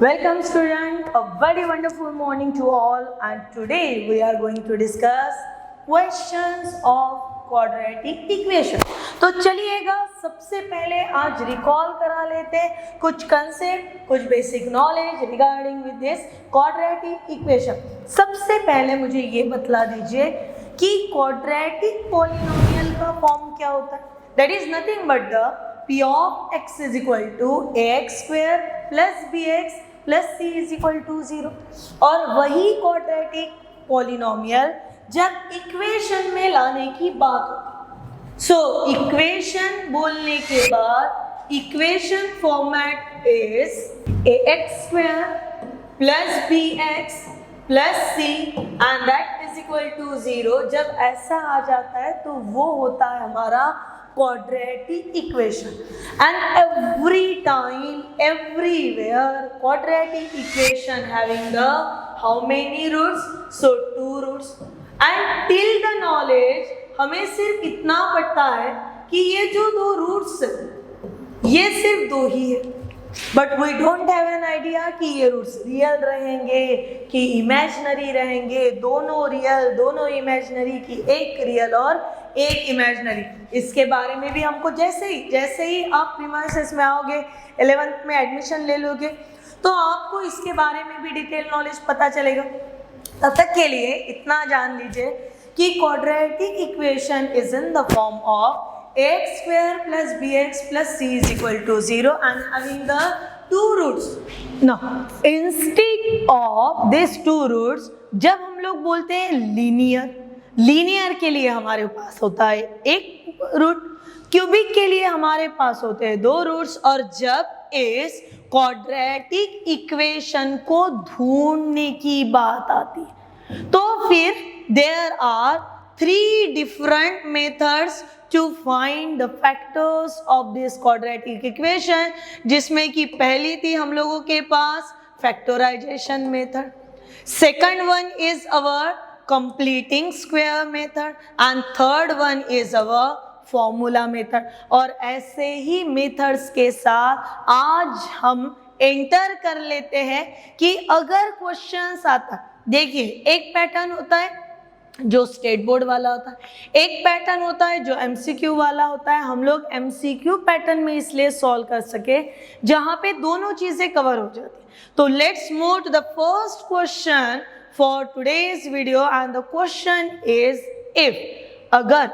Welcome student, a very wonderful morning to all, and today we are going to discuss questions of quadratic equation. तो चलिएगा सबसे पहले आज recall करा लेते हैं कुछ कंसेप्ट, कुछ basic knowledge regarding with this quadratic equation. सबसे पहले मुझे ये बतला दीजिए कि क्वाड्रेटिक पॉलिनोमियल का फॉर्म क्या होता है. That is nothing but the P of x is equal to ax square plus bx plus c is equal to 0. और वही क्वाड्रेटिक पॉलिनोमियल जब इक्वेशन में लाने की बात होती. सो इक्वेशन बोलने के बाद equation format is ax square plus bx plus c and that is equal to 0. जब ऐसा आ जाता है तो वो होता है हमारा quadratic equation, and every time everywhere quadratic equation having the how many roots? So 2 roots. And till the knowledge हमें सिर्फ इतना पता है कि ये जो 2 roots ये सिर्फ 2 ही है, but we don't have an idea कि ये रूट्स रियल रहेंगे कि इमेजिनरी रहेंगे. दोनों रियल दोनों इमेजिनरी की एक रियल और एक इमेजिनरी. इसके बारे में भी हमको जैसे ही आप प्रीमाइसेस में आओगे 11th में एडमिशन ले लोगे तो आपको इसके बारे में भी डिटेल नॉलेज पता चलेगा. तब तक के लिए इतना जान लीजिए कि quadratic equation is in the form of ax square plus bx plus c is equal to 0 and having the 2 roots. Now instead of these 2 roots जब हम लोग बोलते हैं लीनियर के लिए हमारे पास होता है एक रूट, क्यूबिक के लिए हमारे पास होते हैं 2 रूट्स. और जब इस क्वाड्रेटिक इक्वेशन को ढूंढने की बात आती है तो फिर there are 3 different methods to find the factors of this quadratic equation, जिसमें कि पहली थी हम लोगों के पास factorization method, second one is our completing square method and third one is our formula method. और ऐसे ही methods के साथ आज हम एंटर कर लेते हैं कि अगर क्वेश्चंस आता, देखिए एक पैटर्न होता है जो स्टेट बोर्ड वाला होता है, एक पैटर्न होता है जो एमसीक्यू वाला होता है. हम लोग एमसीक्यू पैटर्न में इसलिए सॉल्व कर सके जहां पे दोनों चीजें कवर हो जाती. तो let's move to the first question for today's video and the question is if अगर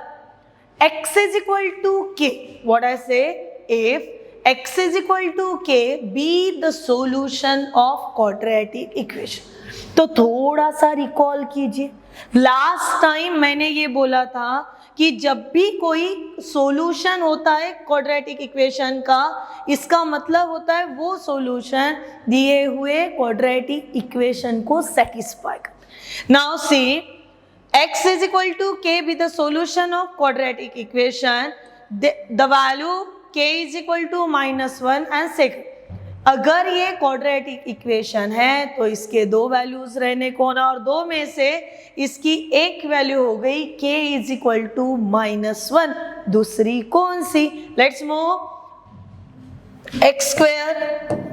x is equal to k, what I say, if x is equal to k be the solution of quadratic equation. तो थोड़ा सा recall कीजिए. Last time मैंने ये बोला था कि जब भी कोई सॉल्यूशन होता है क्वाड्रेटिक इक्वेशन का, इसका मतलब होता है वो सॉल्यूशन दिए हुए क्वाड्रेटिक इक्वेशन को सेटिस्फाई कर. Now see x is equal to k be the solution of quadratic equation. The value k is equal to -1 and second. अगर ये क्वाड्रेटिक इक्वेशन है तो इसके 2 वैल्यूज रहने को ना, और 2 में से इसकी एक वैल्यू हो गई k इज इक्वल टू -1. दूसरी कौन सी? Let's move. x square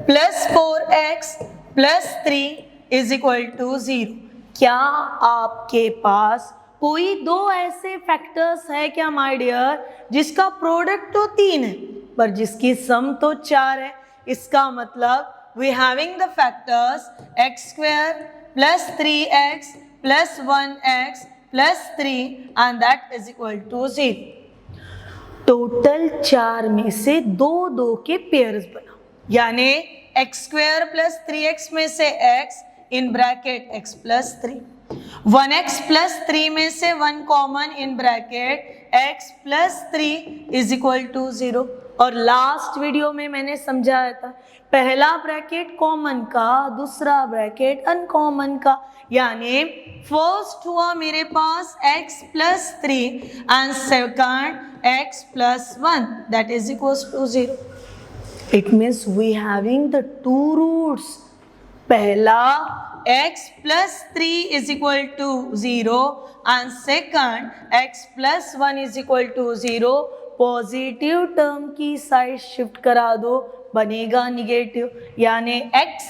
plus 4x plus 3 is equal to 0. क्या आपके पास कोई 2 ऐसे फैक्टर्स है क्या माय डियर जिसका प्रोडक्ट तो 3 है पर जिसकी सम तो 4 है? इसका मतलब we having the factors x square plus 3x plus 1x plus 3 and that is equal to 0. Total 4 में से 2 के पेयर्स बनाओ, यानी x square plus 3x में से x in bracket x plus 3, 1x plus 3 में से 1 common in bracket x plus 3 is equal to 0. और लास्ट वीडियो में मैंने समझाया था पहला ब्रैकेट कॉमन का, दूसरा ब्रैकेट अनकॉमन का, यानी फर्स्ट हुआ मेरे पास x plus 3 and second x plus 1 that is equals to 0. It means we having the 2 roots. पहला x plus 3 is equal to 0 and second x plus 1 is equal to 0. Positive term की side shift करा दो, बनेगा negative, यानी x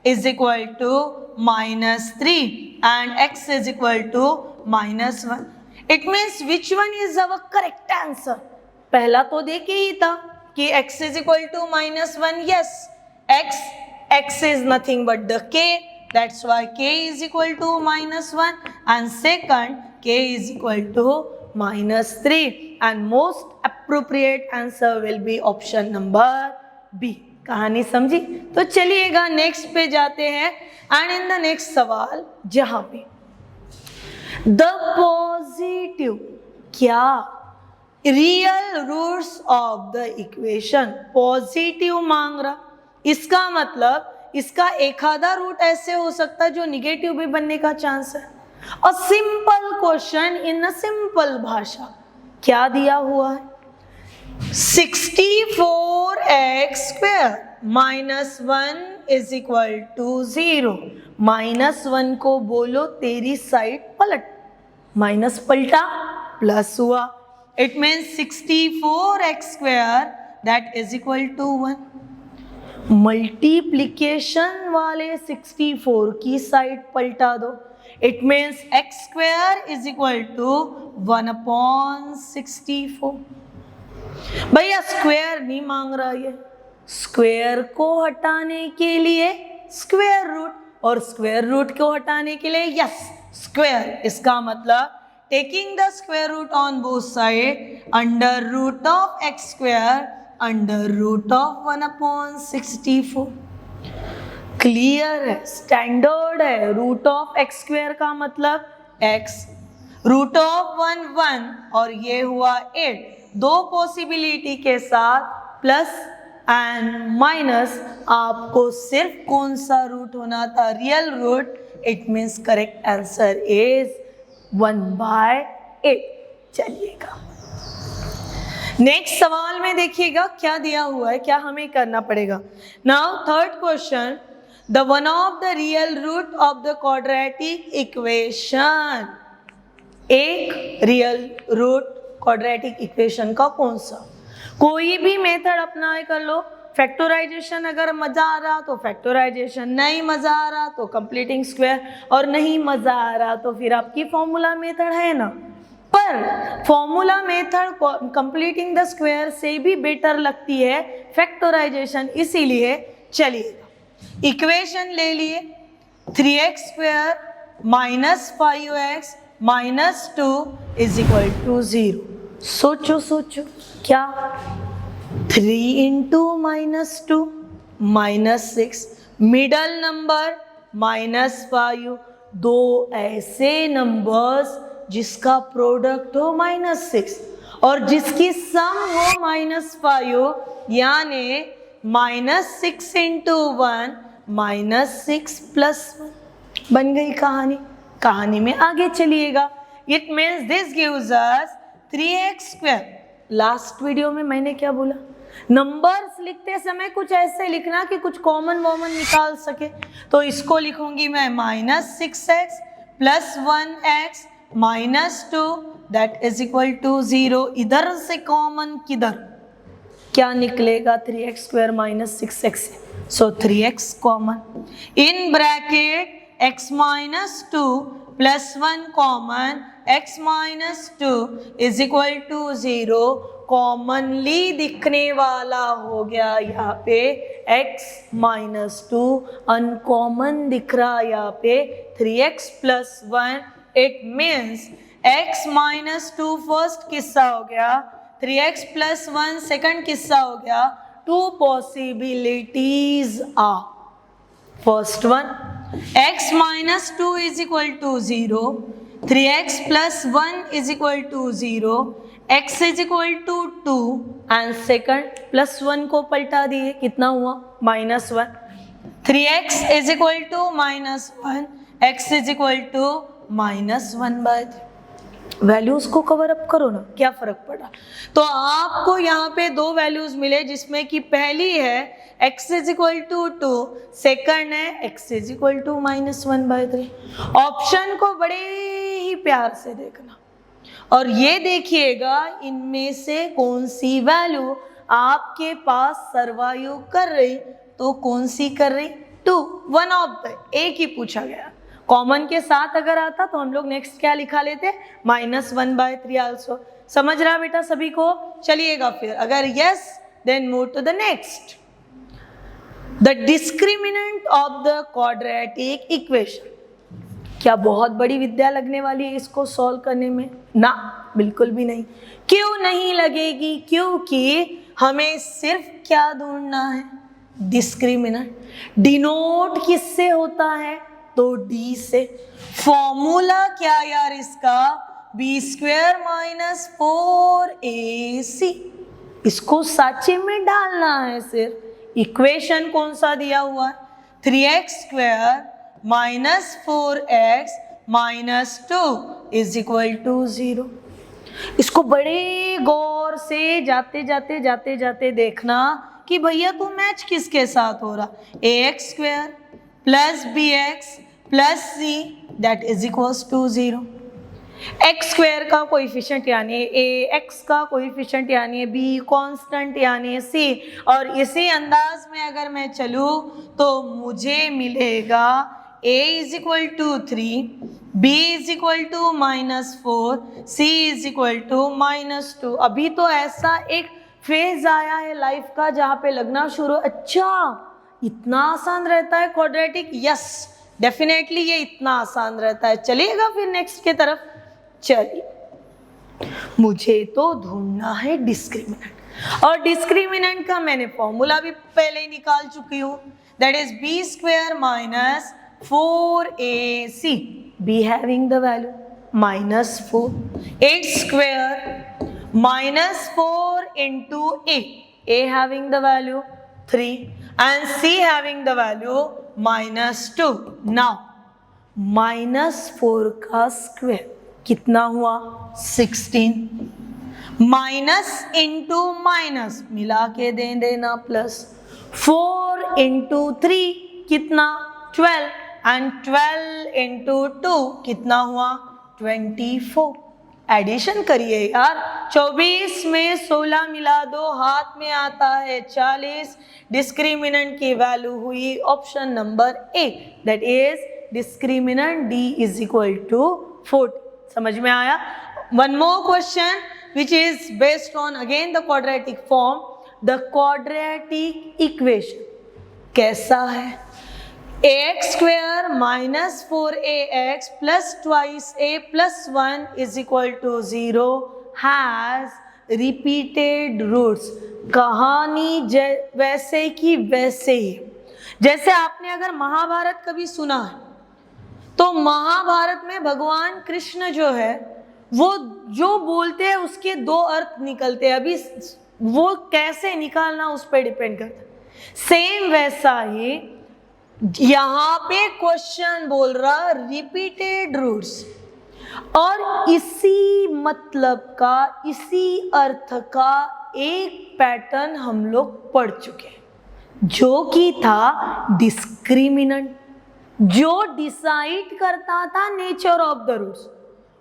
is equal to -3 and x is equal to -1. It means which one is our correct answer? पहला तो देखे ही था कि x is equal to -1. Yes, x is nothing but the k. That's why k is equal to -1. And second, k is equal to -3. And most appropriate answer will be option number B. कहानी समझी? तो चलिएगा next पे जाते हैं. And in the next सवाल जहां पे द पॉजिटिव क्या real roots of the equation positive मांग रहा. इसका मतलब इसका एक आधा रूट ऐसे हो सकता है जो निगेटिव भी बनने का चांस है. A simple question in a simple भाषा. क्या दिया हुआ है? 64x square -1 is equal to 0. -1 को बोलो तेरी साइड पलट. माइनस पलटा प्लस हुआ. It means 64x square that is equal to 1. Multiplication वाले 64 की साइड पलटा दो. It means x square is equal to 1/64. भैया स्क्वायर नहीं मांग रहा है. स्क्वायर को हटाने के लिए स्क्वायर रूट और स्क्वायर रूट को हटाने के लिए यस स्क्वायर. इसका मतलब taking the square root on both side under root of x square under root of 1/64. Clear है, स्टैंडर्ड है. रूट ऑफ एक्स स्क्वायर का मतलब एक्स, रूट ऑफ 1 और ये हुआ 8. दो पॉसिबिलिटी के साथ प्लस एंड माइनस. आपको सिर्फ कौन सा रूट होना था? Real root. It means correct answer is 1/8. चलिएगा नेक्स्ट सवाल में देखिएगा क्या दिया हुआ है, क्या हमें करना पड़ेगा. Now third question, the one of the real root of the quadratic equation. एक रियल रूट क्वाड्रेटिक इक्वेशन का कौन सा? कोई भी मेथड अपना कर लो. फैक्टराइजेशन अगर मजा आ रहा तो फैक्टराइजेशन, नहीं मजा आ रहा तो कंप्लीटिंग स्क्वायर, और नहीं मजा आ रहा तो फिर आपकी फॉर्मूला मेथड है ना. पर formula method completing the square से भी बेटर लगती है फैक्टराइजेशन. इसीलिए चलिए इक्वेशन ले लिए. 3x square -5x -2 is equal to 0. सोचो सोचो क्या? 3 into -2 -6, मिडल नंबर -5. दो ऐसे नंबर्स जिसका प्रोडक्ट हो -6 और जिसकी सम हो -5, यानी -6 into 1 -6 + 1. बन गई कहानी. कहानी में आगे चलिएगा. It means this gives us 3x square. Last video में मैंने क्या बोला? नंबर्स लिखते समय कुछ ऐसे लिखना कि कुछ कॉमन वॉमन निकाल सके. तो इसको लिखूंगी मैं -6x + 1x -2 that is equal to 0. इधर से कॉमन किधर? क्या निकलेगा 3x स्क्वायर -6x से? So 3x common. In bracket x -2 + 1 common, x -2 is equal to 0. Commonly दिखने वाला हो गया यहाँ पे x -2. अनकॉमन दिख रहा यहाँ पे 3x + 1. It means x -2 first किस्सा हो गया, 3x + 1 सेकंड किस्सा हो गया. Two possibilities are. First one, x -2 is equal to 0, 3x + 1 is equal to 0, x is equal to 2 and second +1 को पलटा दिए, कितना हुआ? -1. 3x is equal to -1, x is equal to -1/3. Values को कवर अप करो ना, क्या फर्क पड़ा? तो आपको यहाँ पे दो वैल्यूज मिले जिसमें कि पहली है x is equal to 2, second है x is equal to -1/3. Option को बड़े ही प्यार से देखना और ये देखिएगा इनमें से कौन सी वैल्यू आपके पास सर्वाइव कर रही, तो कौन सी कर रही? 2, वन ऑफ द, एक ही पूछा गया, कॉमन के साथ अगर आता तो हम लोग नेक्स्ट क्या लिखा लेते, -1/3 आल्सो। समझ रहा बेटा सभी को? चलिएगा फिर, अगर yes then move to the next. The discriminant of the quadratic equation. क्या बहुत बड़ी विद्या लगने वाली है इसको सॉल्व करने में? ना, बिल्कुल भी नहीं। क्यों नहीं लगेगी? क्योंकि हमें सिर्फ क्या ढूंढना है, डिस्क्रिमिनेंट। डिनोट किससे होता है? तो डी से। फॉर्मूला क्या यार इसका? b² - 4ac। इसको साचे में डालना है सिर्फ। इक्वेशन कौन सा दिया हुआ है? 3x² - 4x - 2 = 0। इसको बड़े गौर से जाते देखना कि भैया तू मैच किसके साथ हो रहा। ax² + bx + c = 0। x² का कोएफिशिएंट यानी a, x का कोएफिशिएंट यानी b, कांस्टेंट यानी c, और इसी अंदाज में अगर मैं चलूँ तो मुझे मिलेगा a = 3, b = -4, c = -2। अभी तो ऐसा एक फेज आया है लाइफ का जहाँ पे लगना शुरू, अच्छा इतना आसान रहता है क्वाड्रेटिक। यस, डेफिनेटली ये इतना आसान रहता है। चलिएगा फिर नेक्स्ट के तरफ। चलिए, मुझे तो ढूंढना है डिस्क्रिमिनेंट, और डिस्क्रिमिनेंट का मैंने फॉर्मूला भी पहले ही निकाल चुकी हूँ, that is b² - 4ac, b having the value -4, 8² - 4 into a having the value 3 and c having the value -2. Now -4 का स्क्वायर कितना हुआ? 16। माइनस इंटू माइनस मिला के दे देना प्लस। 4 into 3 कितना? 12 एंड 12 into 2 कितना हुआ? 24। एडिशन करिए यार, 24 में 16 मिला दो, हाथ में आता है 40। डिस्क्रिमिनेंट की वैल्यू हुई option number A, that is discriminant D = 40। समझ में आया? One more question which is based on again the quadratic form. The quadratic equation कैसा है? ax² - 4ax + 2a + 1 = 0 has repeated roots. कहानी वैसे की वैसे ही। जैसे आपने अगर महाभारत कभी सुना है तो महाभारत में भगवान कृष्ण जो है वो जो बोलते हैं उसके 2 अर्थ निकलते हैं। अभी वो कैसे निकालना उस पर डिपेंड करता है। सेम वैसा ही यहाँ पे क्वेश्चन बोल रहा रिपीटेड रूट्स, और इसी मतलब का, इसी अर्थ का एक पैटर्न हम लोग पढ़ चुके हैं जो कि था डिस्क्रिमिनेंट, जो डिसाइड करता था nature of the roots.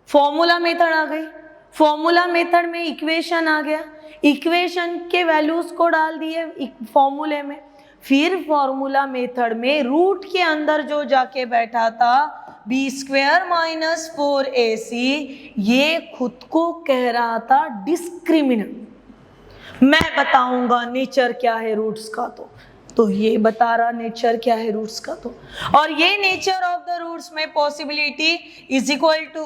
Formula method आ गई, फॉर्मूला मेथड में इक्वेशन आ गया, इक्वेशन के वैल्यूज को डाल दिए फॉर्मूले में, फिर फॉर्मूला मेथड में रूट के अंदर जो जाके बैठा था b² - 4ac, ये खुद को कह रहा था डिस्क्रिमिनेंट। मैं बताऊंगा नेचर क्या है रूट्स का, तो ये बता रहा नेचर क्या है रूट्स का। तो और ये नेचर ऑफ द रूट्स में पॉसिबिलिटी =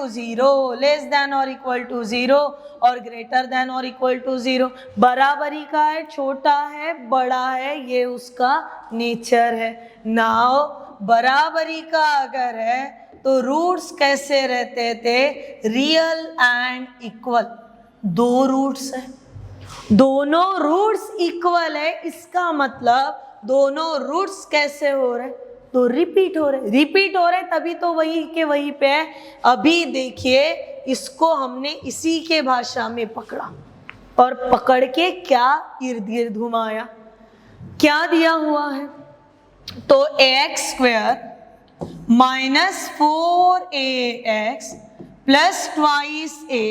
0, लेस देन और इक्वल टू 0 और ग्रेटर देन और इक्वल टू 0, बराबरी का है, छोटा है, बड़ा है, ये उसका नेचर है। नाउ बराबरी का अगर है तो रूट्स कैसे रहते थे? Real and equal. 2 रूट्स है, दोनों रूट्स इक्वल है, इसका मतलब दोनों रूट्स कैसे हो रहे? तो रिपीट हो रहे, रिपीट हो रहे, तभी तो वही के वही पे है। अभी देखिए इसको हमने इसी के भाषा में पकड़ा और पकड़ के क्या इर्द गिर्द घुमाया, क्या दिया हुआ है? तो ax² - 4ax + 2a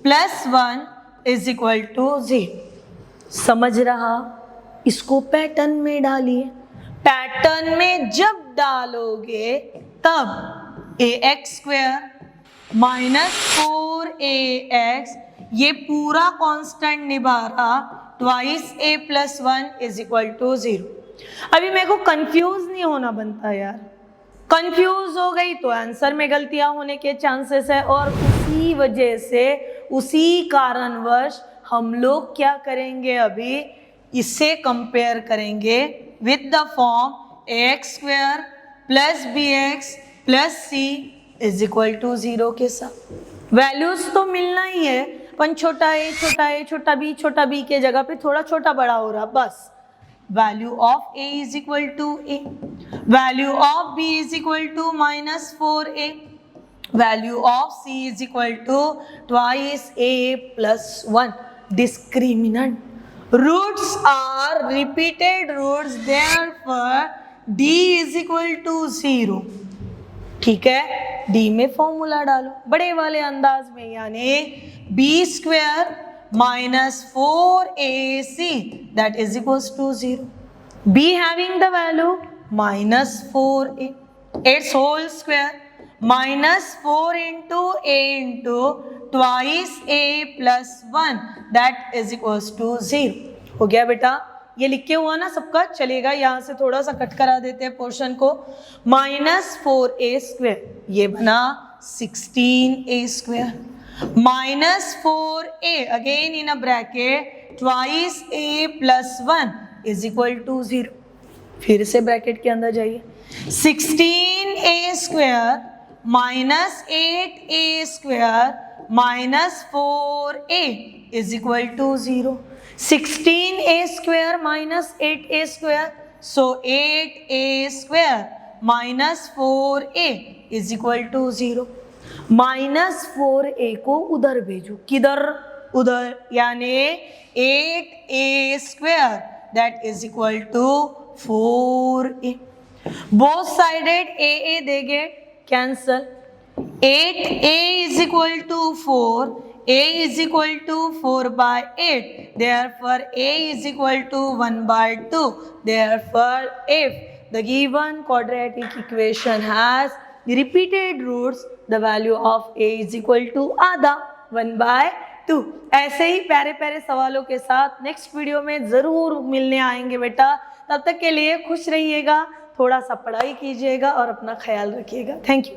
+ 1 = 0। समझ रहा? इसको पैटर्न में डालिए। पैटर्न में जब डालोगे तब ax स्क्वायर माइनस 4ax ये पूरा कांस्टेंट निभा रहा, twice a plus 1 is equal to 0। अभी मेरे को कंफ्यूज नहीं होना बनता यार, कंफ्यूज हो गई तो आंसर में गलतियां होने के चांसेस है, और उसी वजह से उसी कारणवश हम लोग क्या करेंगे, अभी इसे कंपेयर करेंगे with the form ax square plus bx plus c is equal to 0 के साथ। वैल्यूज तो मिलना ही है, पर छोटा a छोटा b के जगह पे थोड़ा छोटा बड़ा हो रहा, बस value of a is equal to a, value of b is equal to minus 4a, value of c is equal to twice a plus 1। Discriminant roots are repeated roots, therefore d is equal to 0। ठीक है, d में formula डालो बड़े वाले अंदाज में, यानी b square minus 4ac that is equals to 0, b having the value minus 4a, it's whole square minus 4 into a into twice a plus 1 that is equals to 0। हो गया बेटा, ये लिखे हुआ ना सबका, चलेगा यहाँ से थोड़ा सा कट करा देते हैं पोर्शन को। माइनस 4a स्क्वायर ये बना 16a square, minus 4a again in a bracket twice a plus 1 is equal to 0। फिर से ब्रैकेट के अंदर जाइए, 16a square minus 8a square minus 4a is equal to 0। 16a square minus 8a square, so 8a square minus 4a is equal to 0। Minus 4a को उधर भेजो, किधर, उधर, यानी 8a square that is equal to 4a। Both sided a देंगे cancel, 8a is equal to 4, a is equal to 4 by 8, therefore a is equal to 1 by 2, therefore if the given quadratic equation has repeated roots, the value of a is equal to आधा 1 by 2। ऐसे ही प्यारे प्यारे सवालों के साथ next video में ज़रूर मिलने आएंगे बेटा, तब तक के लिए खुश रहिएगा, थोड़ा सा पढ़ाई कीजिएगा और अपना ख्याल रखिएगा। Thank you.